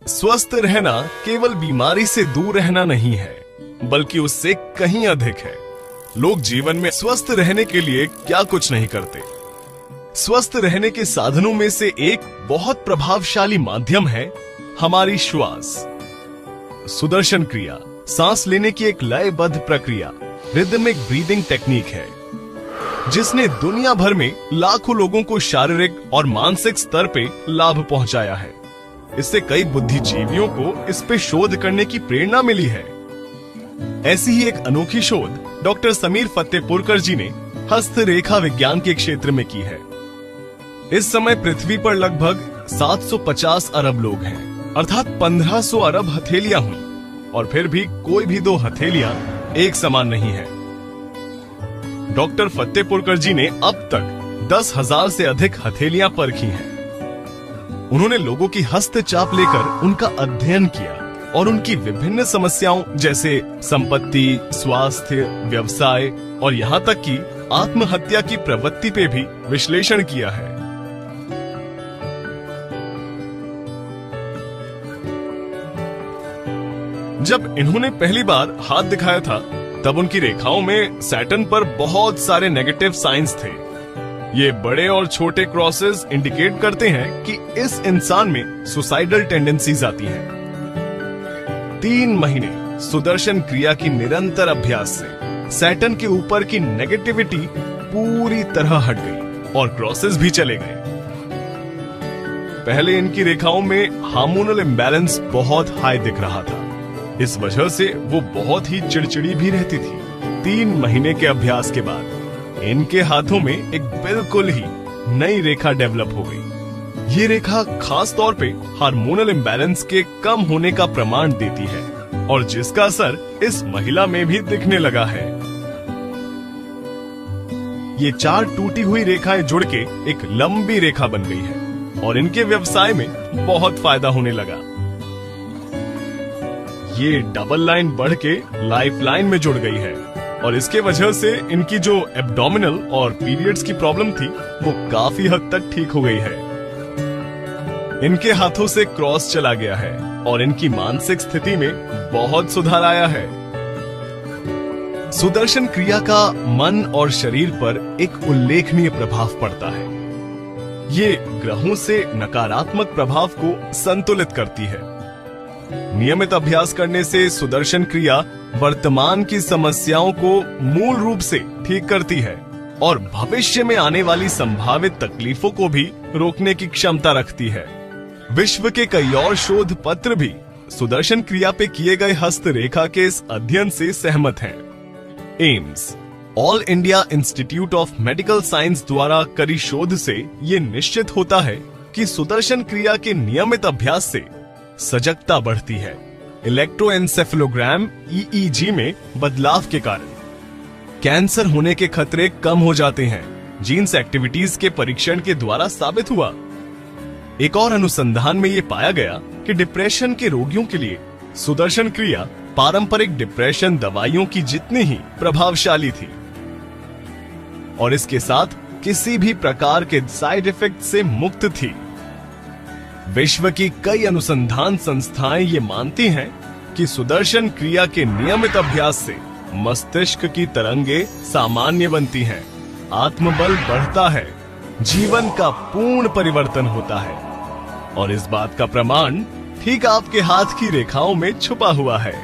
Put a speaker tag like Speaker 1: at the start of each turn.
Speaker 1: स्वस्थ रहना केवल बीमारी से दूर रहना नहीं है, बल्कि उससे कहीं अधिक है। लोग जीवन में स्वस्थ रहने के लिए क्या कुछ नहीं करते। स्वस्थ रहने के साधनों में से एक बहुत प्रभावशाली माध्यम है हमारी श्वास। सुदर्शन क्रिया सांस लेने की एक लयबद्ध प्रक्रिया, रिदमिक ब्रीदिंग टेक्निक है, जिसने दुनिया भर में लाखों लोगों को शारीरिक और मानसिक स्तर पे लाभ पहुंचाया है। इससे कई बुद्धिजीवियों को इस पे शोध करने की प्रेरणा मिली है। ऐसी ही एक अनोखी शोध डॉक्टर समीर फतेहपुरकर जी ने हस्तरेखा विज्ञान के क्षेत्र में की है। इस समय पृथ्वी पर लगभग 750 अरब लोग हैं, अर्थात 1500 अरब हथेलियां हुई, और फिर भी कोई भी दो हथेलियां एक समान नहीं है। डॉक्टर फतेहपुरकर जी ने अब तक 10,000 से अधिक हथेलियां परखी हैं। उन्होंने लोगों की हस्तचाप लेकर उनका अध्ययन किया और उनकी विभिन्न समस्याओं जैसे संपत्ति, स्वास्थ्य, व्यवसाय और यहाँ तक कि आत्महत्या की प्रवृत्ति पे भी विश्लेषण किया है। जब इन्होंने पहली बार हाथ दिखाया था, तब उनकी रेखाओं में सैटर्न पर बहुत सारे नेगेटिव साइंस थे। ये बड़े और छोटे क्रॉसेस इंडिकेट करते हैं कि इस इंसान में सुसाइडल टेंडेंसीज आती हैं। 3 महीने सुदर्शन क्रिया की निरंतर अभ्यास से सैटर्न के ऊपर की नेगेटिविटी पूरी तरह हट गई और क्रॉसेस भी चले गए। पहले इनकी रेखाओं में हार्मोनल इम्बैलेंस बहुत हाई दिख रहा था। इस वजह से वो बहुत ही चिड़चिड़ी भी रहती थी। 3 महीने के अभ्यास के बाद इनके हाथों में एक बिल्कुल ही नई रेखा डेवलप हो गई। ये रेखा खास तौर पे हार्मोनल इम्बैलेंस के कम होने का प्रमाण देती है और जिसका असर इस महिला में भी दिखने लगा है। ये 4 टूटी हुई रेखाएं जुड़ के एक लंबी रेखा बन गई है और इनके व्यवसाय में बहुत फायदा होने लगा। ये डबल लाइन बढ़ के लाइफ लाइन में जुड़ गई है और इसके वजह से इनकी जो एब्डोमिनल और पीरियड्स की प्रॉब्लम थी वो काफी हद तक ठीक हो गई है। इनके हाथों से क्रॉस चला गया है और इनकी मानसिक स्थिति में बहुत सुधार आया है। सुदर्शन क्रिया का मन और शरीर पर एक उल्लेखनीय प्रभाव पड़ता है। ये ग्रहों से नकारात्मक प्रभाव को संतुलित करती है। नियमित अभ्यास करने से सुदर्शन क्रिया वर्तमान की समस्याओं को मूल रूप से ठीक करती है और भविष्य में आने वाली संभावित तकलीफों को भी रोकने की क्षमता रखती है। विश्व के कई और शोध पत्र भी सुदर्शन क्रिया पे किए गए हस्तरेखा के इस अध्ययन से सहमत हैं। AIIMS, all India institute of medical science द्वारा करी शोध से ये निश्चित होता है कि सुदर्शन क्रिया के नियमित अभ्यास से सजगता बढ़ती है। इलेक्ट्रोएन्सेफेलोग्राम EEG में बदलाव के कारण कैंसर होने के खतरे कम हो जाते हैं। जीन्स एक्टिविटीज के परीक्षण के द्वारा साबित हुआ। एक और अनुसंधान में ये पाया गया कि डिप्रेशन के रोगियों के लिए सुदर्शन क्रिया पारंपरिक डिप्रेशन दवाइयों की जितनी ही प्रभावशाली थी और इसके साथ किसी भी प्रकार के साइड इफेक्ट से मुक्त थी। विश्व की कई अनुसंधान संस्थाएं ये मानती हैं कि सुदर्शन क्रिया के नियमित अभ्यास से मस्तिष्क की तरंगे सामान्य बनती हैं, आत्मबल बढ़ता है, जीवन का पूर्ण परिवर्तन होता है और इस बात का प्रमाण ठीक आपके हाथ की रेखाओं में छुपा हुआ है।